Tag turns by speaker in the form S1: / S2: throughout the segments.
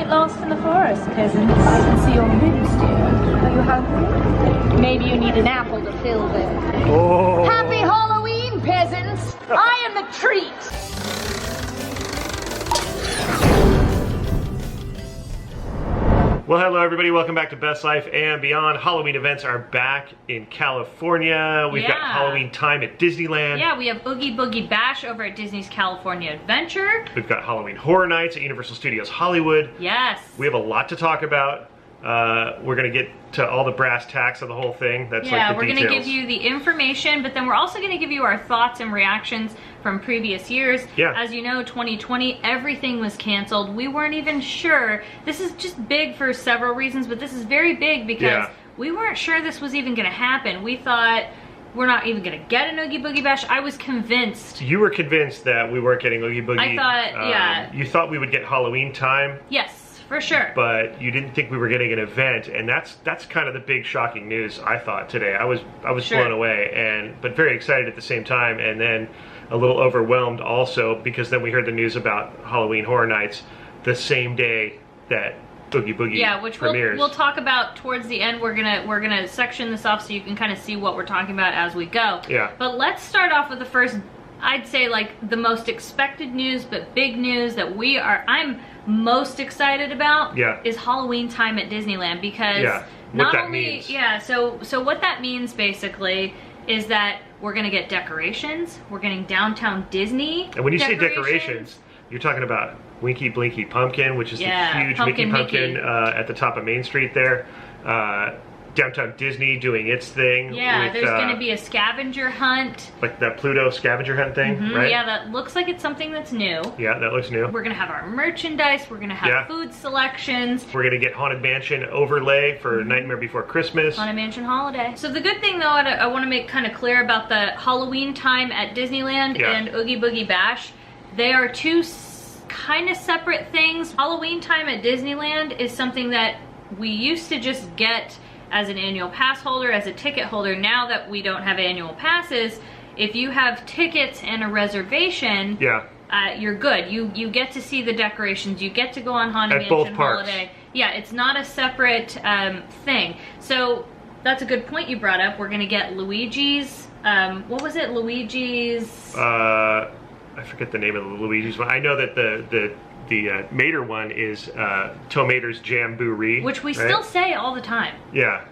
S1: get lost in the forest, peasants. I can see your ribs, dear. Are you hungry? Maybe you need an apple to fill them.
S2: Oh.
S1: Happy Halloween, peasants! I am the treat!
S2: Well, hello everybody, welcome back to Best Life and Beyond. Halloween events are back in California. We've got Halloweentime at Disneyland.
S3: Yeah, we have Oogie Boogie Bash over at Disney's California Adventure.
S2: We've got Halloween Horror Nights at Universal Studios Hollywood.
S3: Yes.
S2: We have a lot to talk about. We're going to get to all the brass tacks of the whole thing. That's like the
S3: we're
S2: details.
S3: going to give you the information, but then we're also going to give you our thoughts and reactions from previous years.
S2: Yeah.
S3: As you know, 2020, everything was canceled. We weren't even sure. This is just big for several reasons, but this is very big because we weren't sure this was even going to happen. We thought we're not even going to get an Oogie Boogie Bash. I was convinced.
S2: You were convinced that we weren't getting Oogie Boogie.
S3: I thought,
S2: You thought we would get Halloweentime.
S3: Yes. For sure.
S2: But you didn't think we were getting an event, and that's kind of the big shocking news I thought today. I was blown away, but very excited at the same time, and then a little overwhelmed also because then we heard the news about Halloween Horror Nights the same day that Oogie Boogie
S3: which
S2: premieres.
S3: we'll talk about towards the end. We're gonna section this off so you can kind of see what we're talking about as we go.
S2: Yeah.
S3: But let's start off with the first, I'd say like the most expected news, but big news that I'm most excited about is Halloweentime at Disneyland, because so what that means basically is that we're gonna get decorations, we're getting downtown Disney.
S2: And when you say decorations, you're talking about Winky Blinky Pumpkin, which is the huge Mickey Pumpkin at the top of Main Street there. Downtown Disney doing its thing.
S3: Yeah, there's going to be a scavenger hunt.
S2: Like that Pluto scavenger hunt thing, right?
S3: Yeah, that looks like it's something that's new.
S2: Yeah, that looks new.
S3: We're going to have our merchandise. We're going to have food selections.
S2: We're going to get Haunted Mansion overlay for Nightmare Before Christmas.
S3: Haunted Mansion holiday. So the good thing though, I want to make kind of clear about the Halloweentime at Disneyland and Oogie Boogie Bash. They are two kind of separate things. Halloweentime at Disneyland is something that we used to just get as an annual pass holder, as a ticket holder. Now that we don't have annual passes, if you have tickets and a reservation, you're good. You get to see the decorations. You get to go on Haunted Mansion holiday. Yeah, it's not a separate thing. So that's a good point you brought up. We're gonna get Luigi's. What was it? Luigi's.
S2: I forget the name of the Luigi's one. I know that the Mater one is Tow Mater's Jamboree,
S3: which we still say all the time.
S2: Yeah.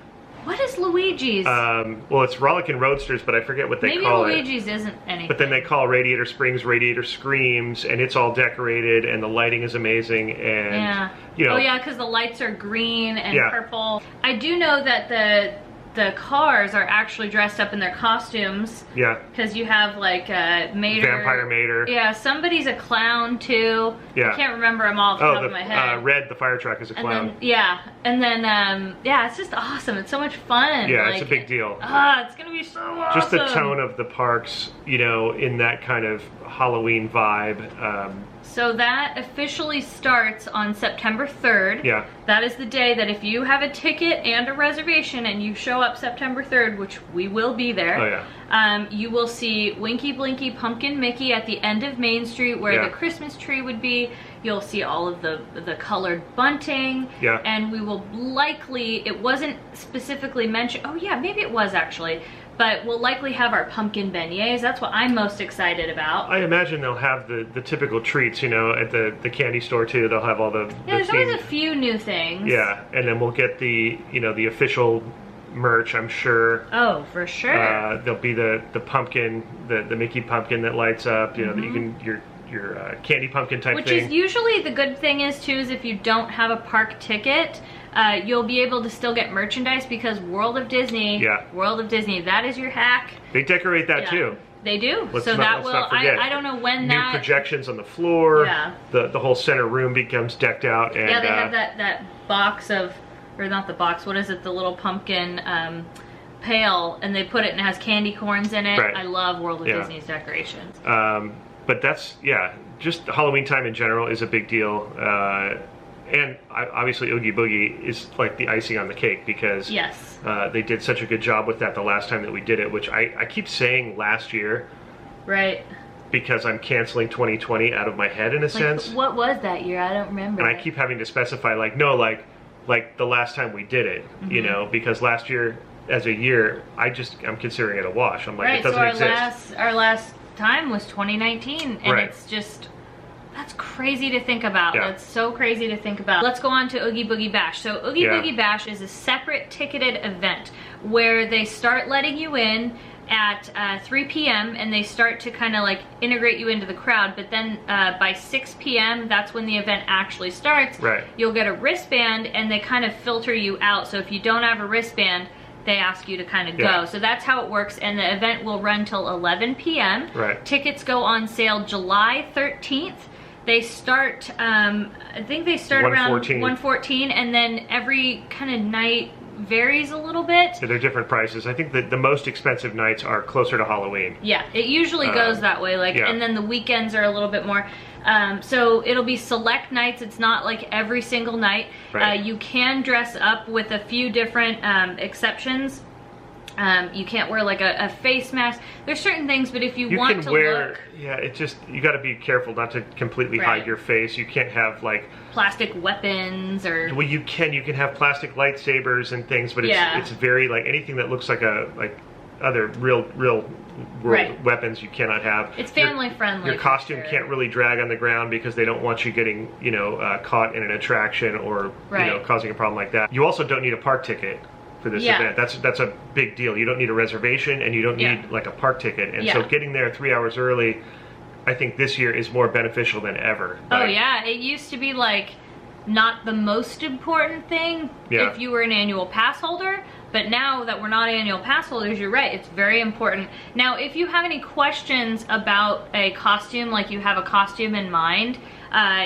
S3: What is Luigi's?
S2: Well, it's Rollickin' Roadsters, but I forget what they call it.
S3: Maybe Luigi's isn't anything.
S2: But then they call Radiator Springs Radiator Screams, and it's all decorated, and the lighting is amazing, and you know.
S3: Oh yeah, because the lights are green and purple. I do know that the cars are actually dressed up in their costumes. Yeah. Because you have like Mater.
S2: Vampire Mater.
S3: Yeah, somebody's a clown too. Yeah. I can't remember them all off the top of my head.
S2: Red, the fire truck, is a clown.
S3: And then it's just awesome. It's so much fun.
S2: Yeah, it's a big deal.
S3: It's gonna be so awesome.
S2: Just the tone of the parks, you know, in that kind of Halloween vibe.
S3: So that officially starts on September 3rd. Yeah. That is the day that if you have a ticket and a reservation and you show up September 3rd, which we will be there, you will see Winky Blinky Pumpkin Mickey at the end of Main Street where the Christmas tree would be. You'll see all of the colored bunting. Yeah. And we will likely, it wasn't specifically mentioned, oh yeah, maybe it was actually, but we'll likely have our pumpkin beignets. That's what I'm most excited about.
S2: I imagine they'll have the typical treats, you know, at the candy store too. They'll have all the
S3: there's always a few new things.
S2: Yeah, and then we'll get the official merch, I'm sure.
S3: Oh, for sure.
S2: There'll be the pumpkin, the Mickey pumpkin that lights up, you know, that you can, your candy pumpkin type thing.
S3: Which is usually the good thing is too, is if you don't have a park ticket, you'll be able to still get merchandise because World of Disney, that is your hack.
S2: They decorate that too.
S3: They do. I don't know when
S2: new projections on the floor. Yeah. The whole center room becomes decked out. And,
S3: they have that box of, or not the box, what is it, the little pumpkin pail, and they put it and it has candy corns in it. Right. I love World of Disney's decorations.
S2: But that's, just Halloweentime in general is a big deal. And obviously Oogie Boogie is like the icing on the cake because they did such a good job with that the last time that we did it, which I keep saying last year.
S3: Right.
S2: because I'm canceling 2020 out of my head in a sense.
S3: What was that year? I don't remember.
S2: And I keep having to specify, like, no, like the last time we did it, you know, because last year as a year, I'm considering it a wash. I'm like, it doesn't exist.
S3: Our last time was 2019, and it's just, that's crazy to think about.
S2: Yeah.
S3: That's so crazy to think about. Let's go on to Oogie Boogie Bash. So Oogie Boogie Bash is a separate ticketed event where they start letting you in at 3 p.m. and they start to kind of like integrate you into the crowd, but then by 6 p.m. that's when the event actually starts.
S2: Right.
S3: You'll get a wristband and they kind of filter you out. So if you don't have a wristband, they ask you to kind of go. So that's how it works, and the event will run till 11 p.m.
S2: Right.
S3: Tickets go on sale July 13th. They start, I think they start around 1:14, and then every kind of night varies a little bit.
S2: So they're different prices. I think that the most expensive nights are closer to Halloween.
S3: Yeah, it usually goes that way. Like, and then the weekends are a little bit more. So it'll be select nights. It's not like every single night.
S2: Right.
S3: You can dress up with a few different exceptions. You can't wear like a face mask. There's certain things, but if you want to look,
S2: it just, you got to be careful not to completely hide your face. You can't have like
S3: plastic weapons or.
S2: Well, you can have plastic lightsabers and things, but it's very like anything that looks like other real world weapons you cannot have.
S3: It's family friendly.
S2: Your costume can't really drag on the ground because they don't want you getting caught in an attraction or causing a problem like that. You also don't need a park ticket for this event. That's a big deal. You don't need a reservation and you don't need like a park ticket. And so getting there 3 hours early, I think this year is more beneficial than ever.
S3: Oh yeah, it used to be like not the most important thing if you were an annual pass holder, but now that we're not annual pass holders, you're right, it's very important. Now, if you have any questions about a costume, like you have a costume in mind,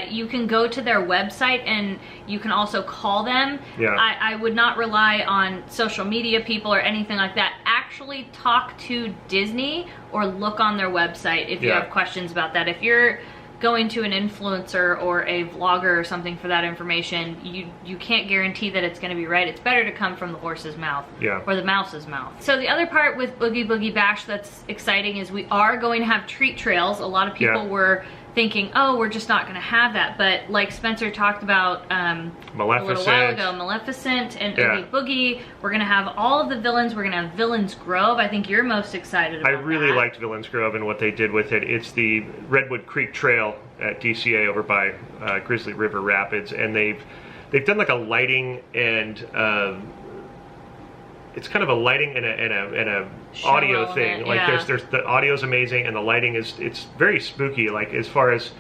S3: you can go to their website and you can also call them. I would not rely on social media people or anything like that. Actually talk to Disney or look on their website if you have questions about that. If you're going to an influencer or a vlogger or something for that information, you can't guarantee that it's going to be right. It's better to come from the horse's mouth or the mouse's mouth. So the other part with Oogie Boogie Bash that's exciting is we are going to have treat trails. A lot of people were thinking, oh, we're just not going to have that. But like Spencer talked about a little while ago, Maleficent and Oogie Boogie, we're going to have all of the villains. We're going to have Villains Grove. I think you're most excited about that.
S2: I really liked Villains Grove and what they did with it. It's the Redwood Creek Trail at DCA over by Grizzly River Rapids, and they've done like a lighting and it's kind of a lighting and a audio thing. Like there's the audio's amazing and the lighting it's very spooky. Like as far as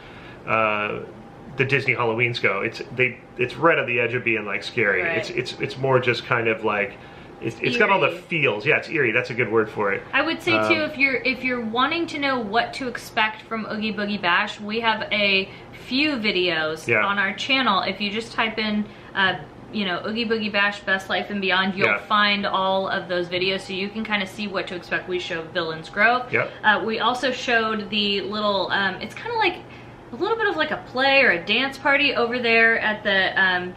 S2: the Disney Halloweens go, it's right on the edge of being like scary.
S3: Right.
S2: It's more just kind of like it's got all the feels. Yeah, it's eerie. That's a good word for it.
S3: I would say too, if you're wanting to know what to expect from Oogie Boogie Bash, we have a few videos on our channel. If you just type in Oogie Boogie Bash Best Life and Beyond, you'll find all of those videos so you can kind of see what to expect. We showed Villains Grove. We also showed the little, it's kind of like a little bit of like a play or a dance party over there at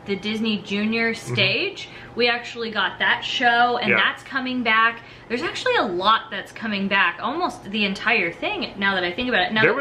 S3: the Disney Junior stage. We actually got that show, and that's coming back. There's actually a lot that's coming back, almost the entire thing, now that I think about it. Now, there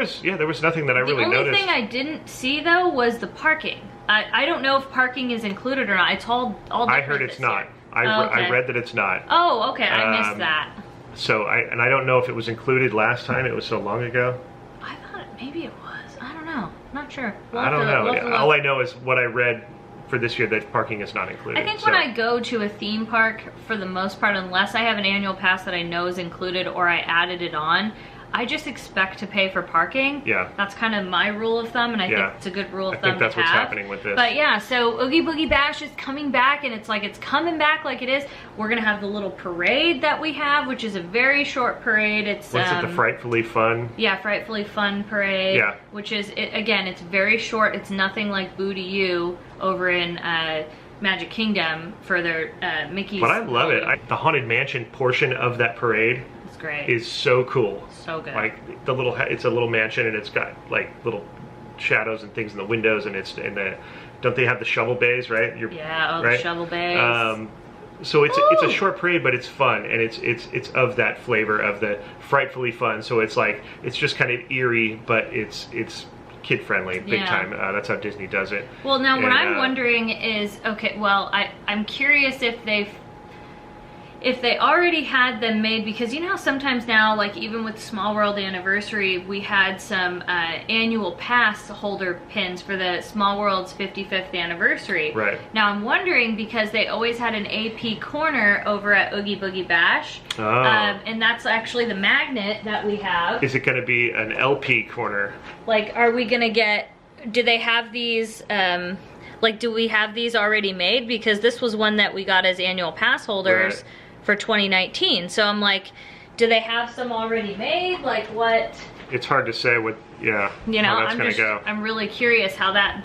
S2: was nothing that I really noticed.
S3: The only thing I didn't see, though, was the parking. I don't know if parking is included or not. It's all different.
S2: I heard it's not. I read that it's not.
S3: Oh, okay. I missed that.
S2: So I don't know if it was included last time. It was so long ago.
S3: I thought maybe it was. I don't know. Not sure.
S2: I don't know. All I know is what I read for this year, that parking is not included.
S3: I think when I go to a theme park, for the most part, unless I have an annual pass that I know is included or I added it on, I just expect to pay for parking. That's kind of my rule of thumb, and I think it's a good rule of thumb to have. I think that's what's happening with this. But yeah, so Oogie Boogie Bash is coming back, and it's coming back like it is. We're gonna have the little parade that we have, which is a very short parade. It's
S2: what's it, the Frightfully Fun?
S3: Yeah, Frightfully Fun parade. Yeah. Which is, again, it's very short. It's nothing like Boo to You over in Magic Kingdom for their Mickey's.
S2: But I love it. The Haunted Mansion portion of that parade
S3: great.
S2: Is so cool.
S3: So good.
S2: Like it's a little mansion, and it's got like little shadows and things in the windows, and don't they have the shovel bays, right?
S3: The shovel bays.
S2: So it's a short parade, but it's fun, and it's of that flavor of the frightfully fun. So it's like it's just kind of eerie, but it's kid friendly, big time. That's how Disney does it.
S3: Well, now what I'm wondering is, okay, well, I'm curious if they already had them made, because you know how sometimes now, like even with Small World Anniversary, we had some annual pass holder pins for the Small World's 55th anniversary.
S2: Right.
S3: Now I'm wondering, because they always had an AP corner over at Oogie Boogie Bash, and that's actually the magnet that we have.
S2: Is it going to be an LP corner?
S3: Like, are we going to get, do they have these, like, do we have these already made? Because this was one that we got as annual pass holders for 2019. So I'm like, do they have some already made? Like, what?
S2: It's hard to say what, you know, how that's going to go.
S3: I'm really curious how that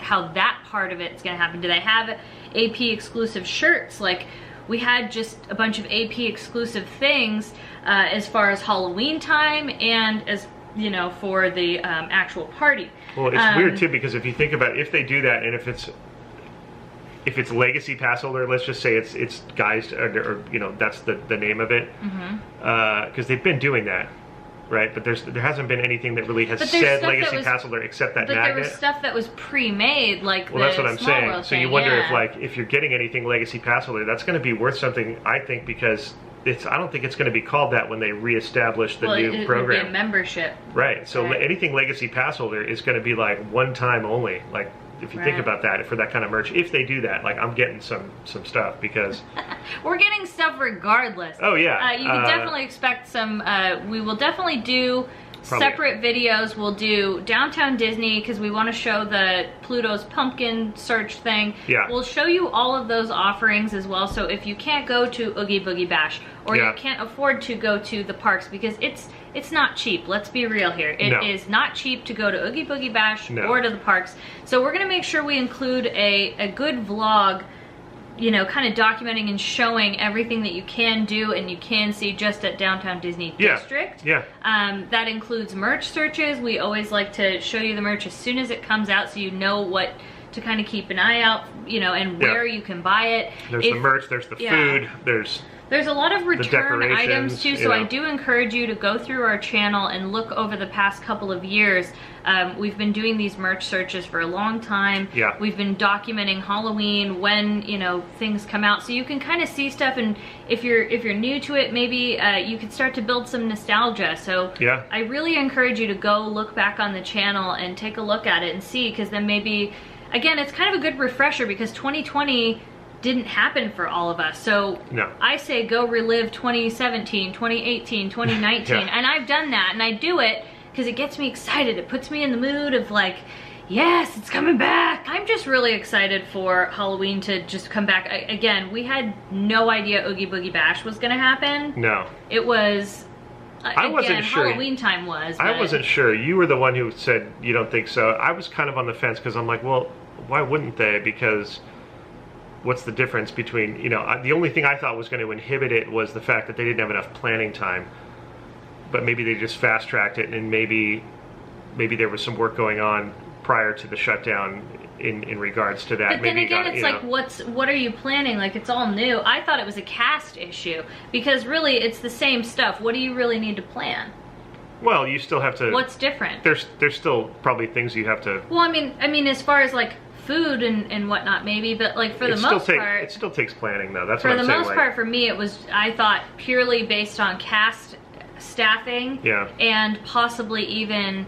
S3: part of it's going to happen. Do they have AP exclusive shirts? Like, we had just a bunch of AP exclusive things as far as Halloweentime and as, you know, for the actual party.
S2: Well, it's weird too, because if you think about it, if they do that, and if it's legacy pass holder, let's just say it's guys, or you know, that's the name of it, because they've been doing that, right? But there hasn't been anything that really has said legacy pass holder except that magnet.
S3: But there was stuff that was pre-made, like
S2: well, that's what I'm saying. So you wonder if you're getting anything legacy pass holder, that's going to be worth something, I think, because I don't think it's going to be called that when they reestablish the new program.
S3: It would be a membership.
S2: Right. So anything legacy pass holder is going to be like one time only. Like, if you think about that, for that kind of merch, if they do that, like, I'm getting some stuff, because
S3: we're getting stuff regardless.
S2: Oh yeah.
S3: You can definitely expect some. We will definitely do separate videos. We'll do Downtown Disney, because we want to show the Pluto's pumpkin search thing.
S2: Yeah.
S3: We'll show you all of those offerings as well. So if you can't go to Oogie Boogie Bash, or you can't afford to go to the parks, because it's not cheap. Let's be real here. It is not cheap to go to Oogie Boogie Bash or to the parks. So we're gonna make sure we include a good vlog, you know, kind of documenting and showing everything that you can do and you can see just at Downtown Disney District.
S2: Yeah.
S3: That includes merch searches. We always like to show you the merch as soon as it comes out, so you know what to kind of keep an eye out, you know, and where you can buy it.
S2: There's the merch, there's the food,
S3: there's a lot of return items too, so
S2: you know.
S3: I do encourage you to go through our channel and look over the past couple of years. We've been doing these merch searches for a long time.
S2: Yeah.
S3: We've been documenting Halloween, when, you know, things come out, so you can kind of see stuff, and if you're new to it, maybe you could start to build some nostalgia. So I really encourage you to go look back on the channel and take a look at it and see, because then maybe, again, it's kind of a good refresher, because 2020 didn't happen for all of us. So I say go relive 2017, 2018, 2019. And I've done that, and I do it because it gets me excited. It puts me in the mood of like, yes, it's coming back. I'm just really excited for Halloween to just come back. Again, we had no idea Oogie Boogie Bash was gonna happen.
S2: No.
S3: It was,
S2: I wasn't sure.
S3: Halloweentime was.
S2: I wasn't sure. You were the one who said you don't think so. I was kind of on the fence, because I'm like, well, why wouldn't they? Because what's the difference between, you know, the only thing I thought was going to inhibit it was the fact that they didn't have enough planning time. But maybe they just fast-tracked it, and maybe there was some work going on prior to the shutdown in regards to that.
S3: But then again, it's like, what are you planning? Like, it's all new. I thought it was a cast issue, because really it's the same stuff. What do you really need to plan?
S2: Well, you still have to.
S3: What's different?
S2: There's still probably things you have to.
S3: Well, I mean, as far as like food and whatnot, maybe, but like for the most part,
S2: it still takes planning, though. That's what I'm saying.
S3: For the most part, for me, it was, I thought, purely based on cast staffing, and possibly even,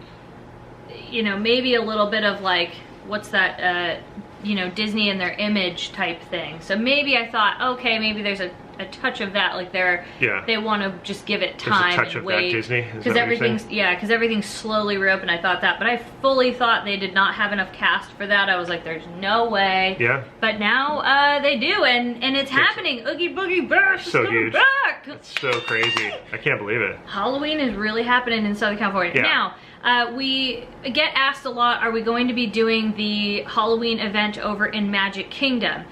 S3: you know, maybe a little bit of like, what's that, you know, Disney and their image type thing. So maybe I thought, okay, maybe there's a touch of that, like they want to just give it time
S2: There's a touch
S3: and
S2: of
S3: wait,
S2: that Disney,
S3: because everything's slowly reopened. I thought that, but I fully thought they did not have enough cast for that. I was like, there's no way.
S2: Yeah.
S3: But now they do, and it's happening. Oogie Boogie Bash is coming back.
S2: It's so crazy. I can't believe it.
S3: Halloween is really happening in Southern California.
S2: Yeah.
S3: Now, we get asked a lot, are we going to be doing the Halloween event over in Magic Kingdom?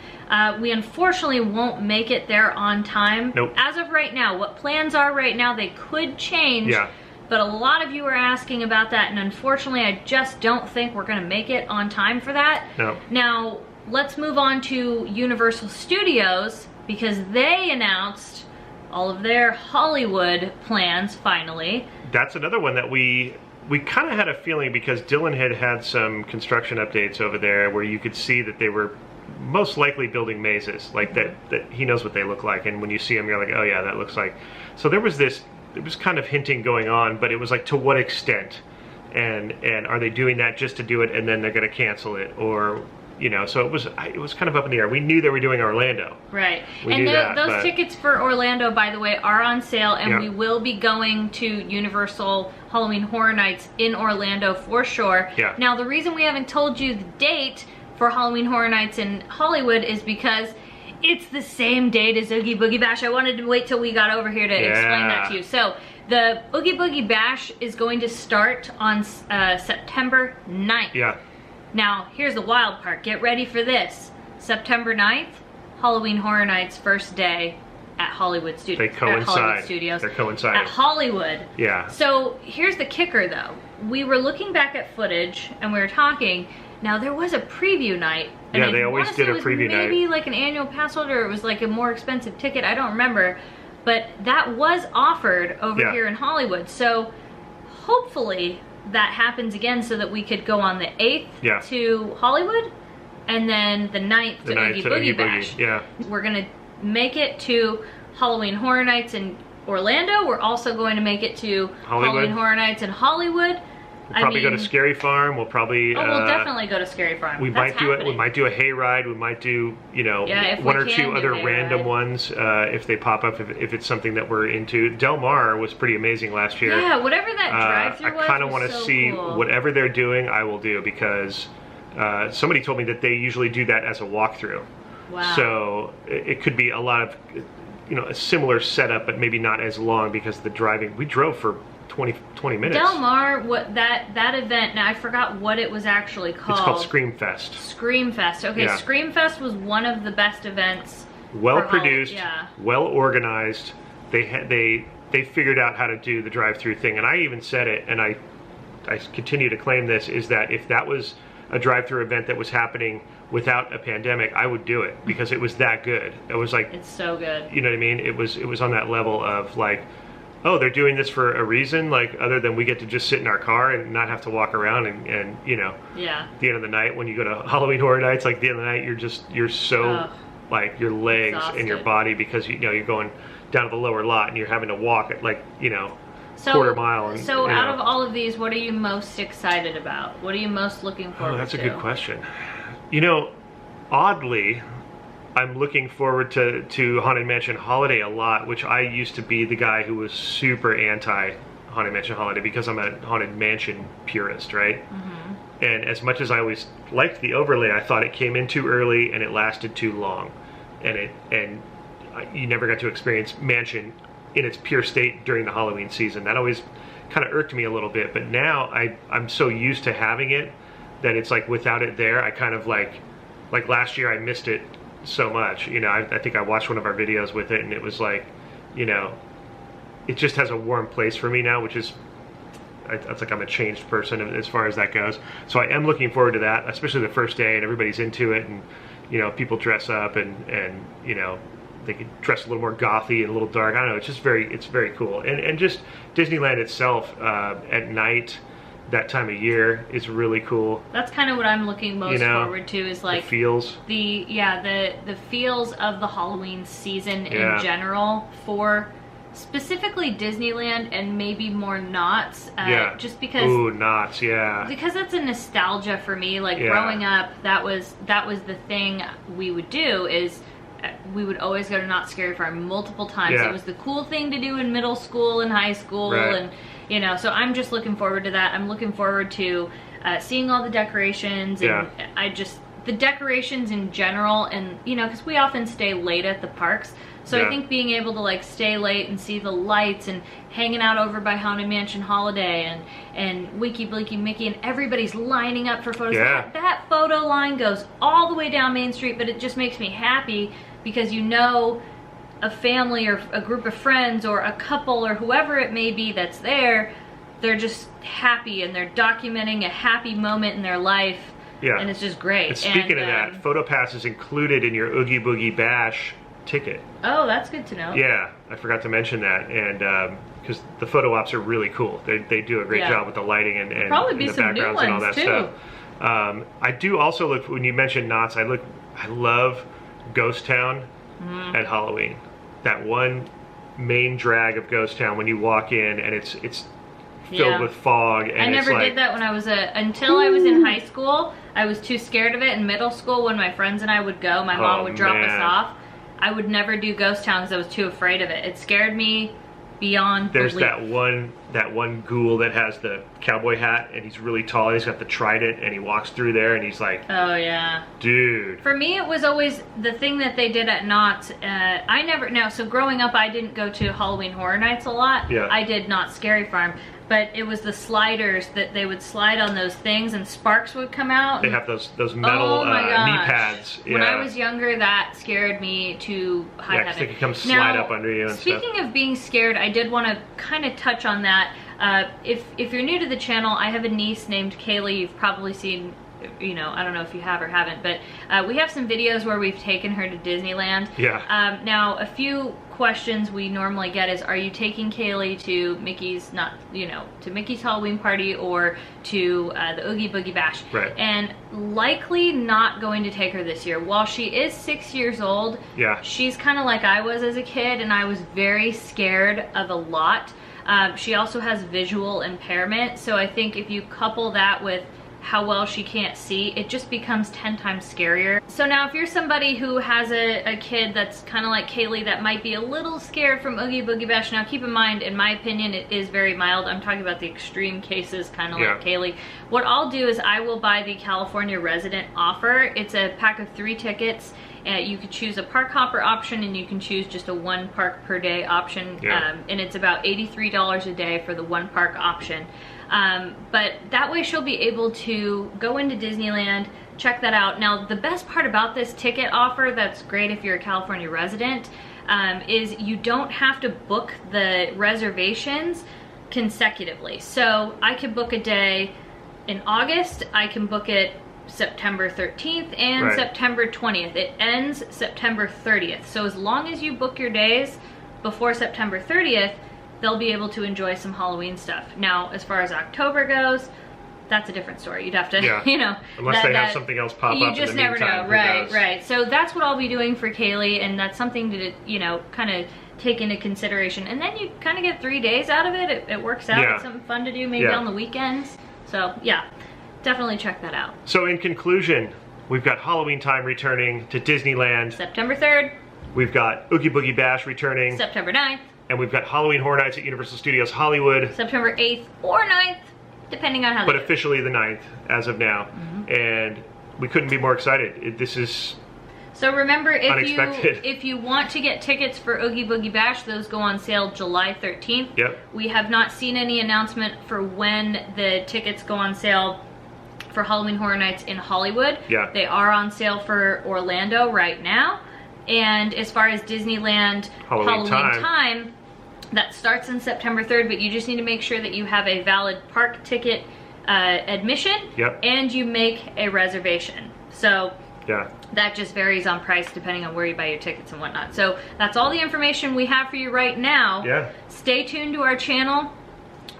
S3: We unfortunately won't make it there on time.
S2: Nope.
S3: As of right now, what plans are right now, they could change.
S2: Yeah.
S3: But a lot of you are asking about that, and unfortunately, I just don't think we're going to make it on time for that.
S2: No.
S3: Now, let's move on to Universal Studios. because they announced all of their Hollywood plans finally.
S2: That's another one that we kind of had a feeling, because Dylan had some construction updates over there where you could see that they were most likely building mazes, like that he knows what they look like, and when you see them you're like, oh yeah, that looks like. So there was kind of hinting going on, but it was like, to what extent, and are they doing that just to do it and then they're going to cancel it, or you know? So it was kind of up in the air. We knew they were doing Orlando,
S3: right?
S2: We
S3: and
S2: knew that,
S3: those tickets for Orlando, by the way, are on sale, and we will be going to Universal Halloween Horror Nights in Orlando for sure.
S2: Yeah.
S3: Now the reason we haven't told you the date for Halloween Horror Nights in Hollywood is because it's the same date as Oogie Boogie Bash. I wanted to wait till we got over here to explain that to you. So the Oogie Boogie Bash is going to start on September 9th.
S2: Yeah.
S3: Now, here's the wild part. Get ready for this. September 9th, Halloween Horror Nights first day at Hollywood Studios.
S2: They coincide.
S3: Hollywood Studios.
S2: They're coinciding.
S3: At Hollywood.
S2: Yeah.
S3: So here's the kicker though. We were looking back at footage and we were talking. Now there was a preview night. And
S2: yeah, they always did a preview night.
S3: Maybe like an annual pass holder, or it was like a more expensive ticket. I don't remember. But that was offered over here in Hollywood. So hopefully that happens again, so that we could go on the 8th to Hollywood, and then the 9th to Oogie Boogie Bash.
S2: Yeah.
S3: We're gonna make it to Halloween Horror Nights in Orlando. We're also going to make it to Halloween Horror Nights in Hollywood.
S2: We'll probably go to Scary Farm. We'll probably
S3: we'll definitely go to Scary Farm.
S2: We might do it. We might do a hayride. We might do, you know, one or two other random ones if they pop up. If it's something that we're into. Del Mar was pretty amazing last year.
S3: Yeah, whatever that drive-through was.
S2: I kind of want to see whatever they're doing. I will do, because somebody told me that they usually do that as a walkthrough.
S3: Wow.
S2: So it could be a lot of, you know, a similar setup, but maybe not as long, because the driving. We drove for 20 minutes.
S3: Del Mar, that event, now I forgot what it was actually called.
S2: It's called Scream Fest.
S3: Scream Fest. Okay, yeah. Scream Fest was one of the best events.
S2: Well produced, well organized. They figured out how to do the drive-through thing, and I even said it, and I continue to claim this, is that if that was a drive-through event that was happening without a pandemic, I would do it, because it was that good. It was like,
S3: it's so good.
S2: You know what I mean? It was on that level of like, oh, they're doing this for a reason, like, other than we get to just sit in our car and not have to walk around, and you know, at the end of the night, when you go to Halloween Horror Nights, like, the end of the night, you're so like, your legs and your body, because you know you're going down to the lower lot and you're having to walk at, like, you know, quarter mile. And,
S3: so out of all of these, what are you most excited about? What are you most looking forward to?
S2: Oh, that's a good question. You know, oddly, I'm looking forward to Haunted Mansion Holiday a lot, which I used to be the guy who was super anti Haunted Mansion Holiday, because I'm a Haunted Mansion purist, right? Mm-hmm. And as much as I always liked the overlay, I thought it came in too early and it lasted too long, and you never got to experience Mansion in its pure state during the Halloween season. That always kind of irked me a little bit, but now I'm so used to having it that it's like, without it there, I kind of like last year I missed it so much. You know, I think I watched one of our videos with it, and it was like, you know, it just has a warm place for me now, which is, it's like I'm a changed person as far as that goes. So I am looking forward to that, especially the first day, and everybody's into it, and you know, people dress up, and you know, they can dress a little more gothy and a little dark. I don't know, it's just very cool. And just Disneyland itself at night, that time of year, is really cool. That's
S3: kind of what I'm looking most forward to, is like
S2: the feels.
S3: The feels of the Halloween season in general, for specifically Disneyland, and maybe more Knott's. Just because.
S2: Ooh, Knott's, yeah.
S3: Because that's a nostalgia for me. Like growing up, that was the thing we would do, is we would always go to Knott's Scary Farm multiple times. It was the cool thing to do in middle school and high school, and you know, so I'm just looking forward to that. I'm looking forward to seeing all the decorations, and the decorations in general, and you know, because we often stay late at the parks, so I think being able to like stay late and see the lights, and hanging out over by Haunted Mansion Holiday, and Wiki Bleaky Mickey, and everybody's lining up for photos. That photo line goes all the way down Main Street, but it just makes me happy, because you know, a family or a group of friends or a couple or whoever it may be that's there, they're just happy, and they're documenting a happy moment in their life, and it's just great.
S2: And speaking of that, PhotoPass is included in your Oogie Boogie Bash ticket.
S3: Oh, that's good to know.
S2: Yeah, I forgot to mention that, and because the photo ops are really cool. They do a great job with the lighting and
S3: probably be
S2: the
S3: some
S2: backgrounds
S3: new
S2: and all that
S3: ones, too.
S2: stuff. I do also look, when you mentioned Knott's, I love Ghost Town at Halloween. That one main drag of Ghost Town when you walk in and it's filled with fog. And
S3: I never did that when I was until I was in high school. I was too scared of it. In middle school, when my friends and I would go, my mom would drop us off. I would never do Ghost Town because I was too afraid of it. It scared me beyond
S2: There's
S3: belief.
S2: that one ghoul that has the cowboy hat and he's really tall and he's got the trident and he walks through there and he's like,
S3: oh yeah,
S2: dude.
S3: For me, it was always the thing that they did at Knott's. So growing up, I didn't go to Halloween Horror Nights a lot.
S2: Yeah.
S3: I did Knott's Scary Farm, but it was the sliders that they would slide on those things and sparks would come out.
S2: They have those metal knee pads.
S3: When I was younger, that scared me to high heaven.
S2: They could come slide up under you and stuff.
S3: Speaking of being scared, I did want to kind of touch on that. If you're new to the channel, I have a niece named Kaylee. You've probably seen, you know, I don't know if you have or haven't, but we have some videos where we've taken her to Disneyland.
S2: Yeah.
S3: Now, a few questions we normally get is, are you taking Kaylee to Mickey's, to Mickey's Halloween party or to the Oogie Boogie Bash?
S2: Right.
S3: And likely not going to take her this year. While she is 6 years old, she's kind of like I was as a kid, and I was very scared of a lot. She also has visual impairment, so I think if you couple that with how well she can't see, it just becomes 10 times scarier. So now if you're somebody who has a kid that's kind of like Kaylee that might be a little scared from Oogie Boogie Bash, now keep in mind, in my opinion, it is very mild. I'm talking about the extreme cases, kind of like Kaylee. What I'll do is I will buy the California resident offer. It's a pack of 3 tickets. You could choose a park hopper option and you can choose just a 1 park per day option. And it's about $83 a day for the 1 park option. But that way she'll be able to go into Disneyland, check that out. Now, the best part about this ticket offer that's great if you're a California resident is you don't have to book the reservations consecutively. So I could book a day in August, I can book it September 13th and September 20th. It ends September 30th. So as long as you book your days before September 30th, they'll be able to enjoy some Halloween stuff. Now, as far as October goes, that's a different story. You'd have to,
S2: unless they have something else pop up.
S3: You just never know. Right. So that's what I'll be doing for Kaylee, and that's something to, kind of take into consideration. And then you kind of get 3 days out of it. It works out. It's something fun to do maybe on the weekends. So yeah, definitely check that out.
S2: So in conclusion, we've got Halloweentime returning to Disneyland.
S3: September 3rd.
S2: We've got Oogie Boogie Bash returning.
S3: September 9th.
S2: And we've got Halloween Horror Nights at Universal Studios Hollywood.
S3: September 8th or 9th, depending on how
S2: But officially the 9th as of now. And we couldn't be more excited. This is
S3: So remember,
S2: unexpected.
S3: if you want to get tickets for Oogie Boogie Bash, those go on sale July 13th.
S2: Yep.
S3: We have not seen any announcement for when the tickets go on sale for Halloween Horror Nights in Hollywood.
S2: Yeah.
S3: They are on sale for Orlando right now. And as far as Disneyland Halloweentime, that starts in September 3rd, but you just need to make sure that you have a valid park ticket admission and you make a reservation. So that just varies on price depending on where you buy your tickets and whatnot. So that's all the information we have for you right now. Stay tuned to our channel.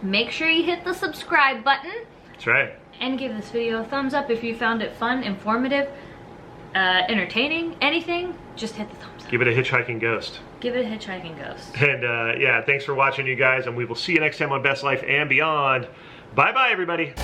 S3: Make sure you hit the subscribe button.
S2: That's right.
S3: And give this video a thumbs up if you found it fun, informative, entertaining, anything. Just hit the thumbs up.
S2: Give it a hitchhiking ghost.
S3: Give it a hitchhiking ghost.
S2: And yeah, thanks for watching, you guys, and we will see you next time on Best Life and Beyond. Bye-bye, everybody.